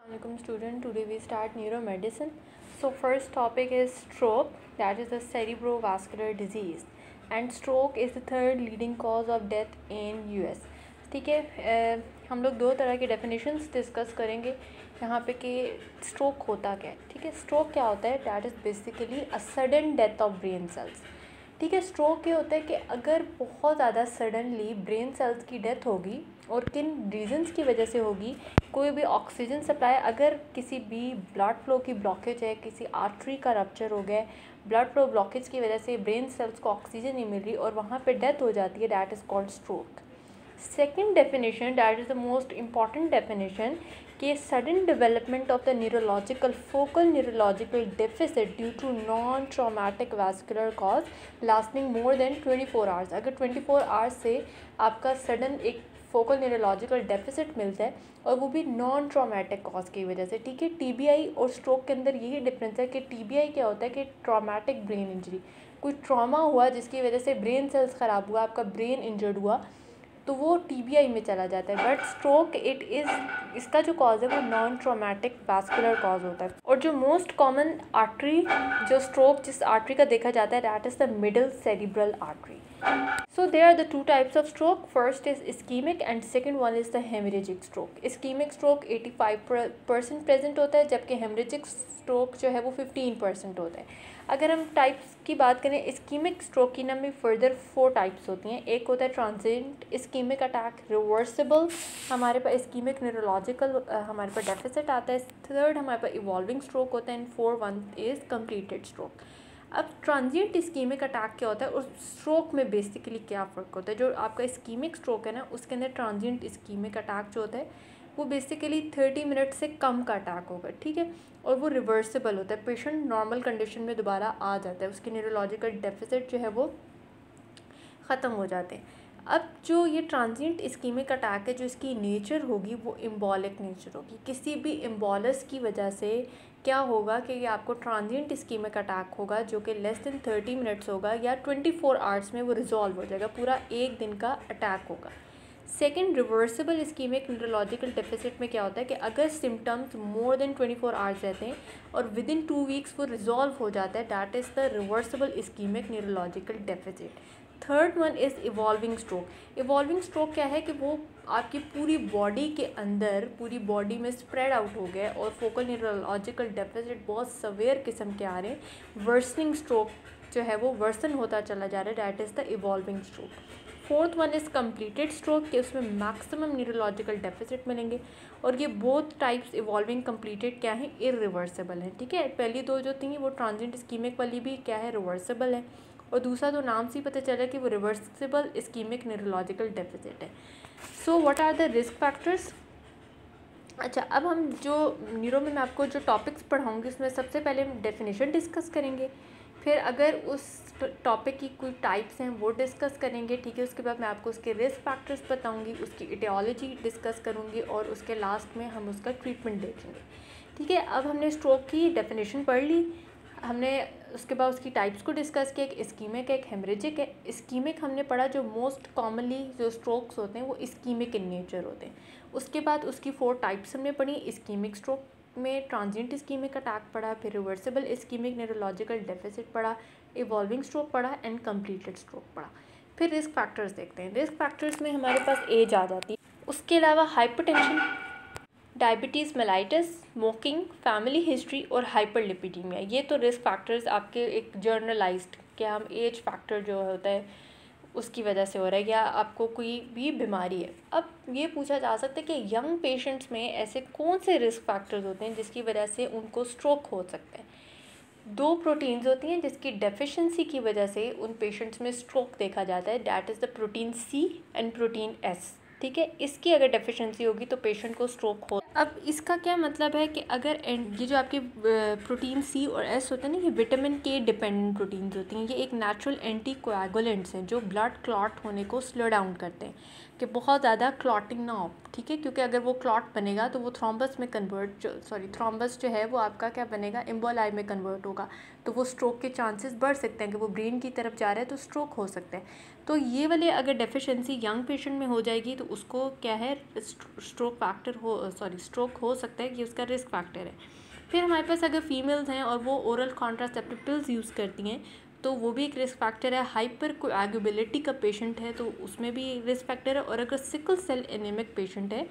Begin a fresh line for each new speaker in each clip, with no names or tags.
Assalamualaikum student, today we start neuromedicine. So first topic is stroke, that is a cerebrovascular disease, and stroke is the third leading cause of death in US. ठीक है, हम लोग दो तरह के definitions discuss करेंगे यहाँ पे कि स्ट्रोक होता क्या है. ठीक है, स्ट्रोक क्या होता है? That is basically a sudden death of brain cells. ठीक है, स्ट्रोक ये होता है कि अगर बहुत ज़्यादा सडनली ब्रेन सेल्स की डेथ होगी और किन रीजंस की वजह से होगी, कोई भी ऑक्सीजन सप्लाई, अगर किसी भी ब्लड फ्लो की ब्लॉकेज है, किसी आर्टरी का रप्चर हो गया, ब्लड फ्लो ब्लॉकेज की वजह से ब्रेन सेल्स को ऑक्सीजन नहीं मिल रही और वहाँ पे डेथ हो जाती है, that is called stroke. Second definition, that is the most important definition, कि sudden development of the neurological focal neurological deficit due to non traumatic vascular cause lasting more than 24 hours. अगर 24 hours से आपका sudden एक focal neurological deficit मिलता है और वो भी नॉन ट्रॉमेटिक कॉज की वजह से. ठीक है, टीबीआई और स्ट्रोक के अंदर यही डिफरेंस है कि टीबीआई क्या होता है कि ट्रॉमेटिक ब्रेन इंजरी, कोई ट्रॉमा हुआ जिसकी वजह से ब्रेन सेल्स ख़राब हुआ, आपका ब्रेन इंजर्ड हुआ, तो वो टीबीआई में चला जाता है. बट स्ट्रोक इसका जो कॉज है वो नॉन ट्रॉमेटिक वैस्कुलर कॉज होता है. और जो मोस्ट कॉमन आर्टरी, जो स्ट्रोक जिस आर्टरी का देखा जाता है, that is the middle cerebral artery. So there are the two types of stroke. First is ischemic and second one is the hemorrhagic stroke. Ischemic stroke 85% present होता है, जबकि hemorrhagic stroke जो है वो 15% होता है. अगर हम टाइप्स की बात करें इस्कीमिक स्ट्रोक की, ना में फर्दर 4 टाइप्स होती हैं. एक होता है ट्रांजिएंट इस्कीमिक अटैक, रिवर्सिबल, हमारे पास इस्कीमिक न्यूरोलॉजिकल हमारे पास डेफिसिट आता है. थर्ड हमारे पास इवॉल्विंग स्ट्रोक होता है and 4th is completed stroke. अब ट्रांजिएंट इस्कीमिक अटैक क्या होता है और स्ट्रोक में बेसिकली क्या फ़र्क होता है? जो आपका इस्कीमिक स्ट्रोक है ना, उसके अंदर ट्रांजिएंट इस्कीमिक अटैक जो होता है वो बेसिकली 30 मिनट से कम का अटैक होगा. ठीक है, और वो रिवर्सिबल होता है, पेशेंट नॉर्मल कंडीशन में दोबारा आ जाता है, उसके न्यूरोलॉजिकल डेफिसिट जो है वो ख़त्म हो जाते हैं. अब जो ये ट्रांजिएंट इस्कीमिक अटैक है, जो इसकी नेचर होगी वो एम्बॉलिक नेचर होगी. किसी भी एम्बोलस की वजह से क्या होगा कि ये आपको ट्रांजिएंट इस्कीमिक अटैक होगा जो कि लेस देन 30 मिनट्स होगा या 24 आवर्स में वो रिजॉल्व हो जाएगा, पूरा एक दिन का अटैक होगा. Second, reversible ischaemic neurological deficit में क्या होता है कि अगर सिम्टम्स मोर देन 24 आवर्स रहते हैं और विद इन 2 वीक्स वो रिजॉल्व हो जाता है, that is the reversible ischaemic neurological deficit. Third one is evolving stroke. Evolving stroke क्या है कि वो आपकी पूरी बॉडी के अंदर, पूरी बॉडी में स्प्रेड आउट हो गया और फोकल न्यूरोलॉजिकल डेफिसिट बहुत सवेयर किस्म के आ रहे हैं. वर्सनिंग स्ट्रोक जो है वो वर्सन होता चला जा रहा है, that is the evolving stroke. Fourth one is completed stroke, के उसमें मैक्सिमम न्यूरोलॉजिकल डेफिसिट मिलेंगे. और ये बोथ टाइप्स इवॉल्विंग कंप्लीटेड क्या है, इरिवर्सिबल है. ठीक है, पहली दो जो थी वो ट्रांजिएंट इस्कीमिक वाली भी क्या है, रिवर्सिबल है, और दूसरा तो नाम से ही पता चला कि वो रिवर्सिबल इस्कीमिक न्यूरोलॉजिकल डेफिसिट है. So what are the risk factors? अच्छा, अब हम जो न्यूरो में मैं आपको जो टॉपिक्स पढ़ाऊँगी उसमें सबसे पहले हम डेफिनेशन डिस्कस करेंगे, फिर अगर उस टॉपिक की कोई टाइप्स हैं वो डिस्कस करेंगे. ठीक है, उसके बाद मैं आपको उसके रिस्क फैक्टर्स बताऊंगी, उसकी इटियोलॉजी डिस्कस करूंगी और उसके लास्ट में हम उसका ट्रीटमेंट देखेंगे. ठीक है, अब हमने स्ट्रोक की डेफिनेशन पढ़ ली, हमने उसके बाद उसकी टाइप्स को डिस्कस किया, एक इस्कीमिक है, एक हेमरेजिक है. इस्कीमिक हमने पढ़ा, जो मोस्ट कॉमनली जो स्ट्रोक्स होते हैं वो इस्कीमिक इन नेचर होते हैं. उसके बाद उसकी 4 टाइप्स हमने पढ़ी. इस्कीमिक स्ट्रोक में ट्रांजिएंट इस्कीमिक अटैक पढ़ा, फिर रिवर्सिबल इस्कीमिक न्यूरोलॉजिकल डेफिसिट पढ़ा, इवॉल्विंग स्ट्रोक पढ़ा एंड कंप्लीटेड स्ट्रोक पढ़ा. फिर रिस्क फैक्टर्स देखते हैं. रिस्क फैक्टर्स में हमारे पास एज आ जाती है, उसके अलावा hypertension, diabetes mellitus, smoking, family history और हाइपरलिपिडीमिया. ये तो रिस्क फैक्टर्स आपके एक जर्नलाइज्ड, क्या हम एज फैक्टर जो होता है उसकी वजह से हो रहा है या आपको कोई भी बीमारी है. अब ये पूछा जा सकता है कि यंग पेशेंट्स में ऐसे कौन से रिस्क फैक्टर्स होते हैं जिसकी वजह से उनको स्ट्रोक हो सकता है. 2 प्रोटीन्स होती हैं जिसकी डेफिशिएंसी की वजह से उन पेशेंट्स में स्ट्रोक देखा जाता है, that is the protein C and protein S. ठीक है, इसकी अगर डेफिशिएंसी होगी तो पेशेंट को स्ट्रोक हो. अब इसका क्या मतलब है कि अगर ये जो आपके प्रोटीन सी और एस होते हैं ना, ये विटामिन के डिपेंडेंट प्रोटीन्स होती हैं. ये एक नेचुरल एंटी कोएगुलेंट्स हैं जो ब्लड क्लॉट होने को स्लो डाउन करते हैं, कि बहुत ज़्यादा क्लॉटिंग ना हो, ठीक है, क्योंकि अगर वो क्लॉट बनेगा तो वो थ्रोम्बस में थ्रोम्बस जो है वो आपका क्या बनेगा, एम्बोलाई में कन्वर्ट होगा, तो वो स्ट्रोक के चांसेस बढ़ सकते हैं कि वो ब्रेन की तरफ जा रहा है तो स्ट्रोक हो सकता है। तो ये वाले अगर डेफिशिएंसी यंग पेशेंट में हो जाएगी तो उसको क्या है, स्ट्रोक हो सकता है, कि उसका रिस्क फैक्टर है। फिर हमारे पास अगर फीमेल्स हैं और वो ओरल कॉन्ट्रासेप्टिव पिल्स यूज़ करती हैं तो वो भी एक रिस्क फैक्टर है। हाइपर कोएगुलेबिलिटी का पेशेंट है तो उसमें भी रिस्क फैक्टर है, और अगर सिकल सेल एनीमिक पेशेंट है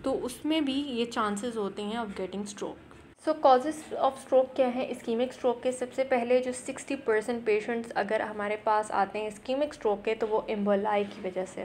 तो उसमें भी ये चांसेस होते हैं of getting stroke. So causes of stroke क्या है इस्कीमिक स्ट्रोक के? सबसे पहले जो 60% पेशेंट्स अगर हमारे पास आते हैं इस्कीमिक स्ट्रोक के तो वो एम्बोलाई की वजह से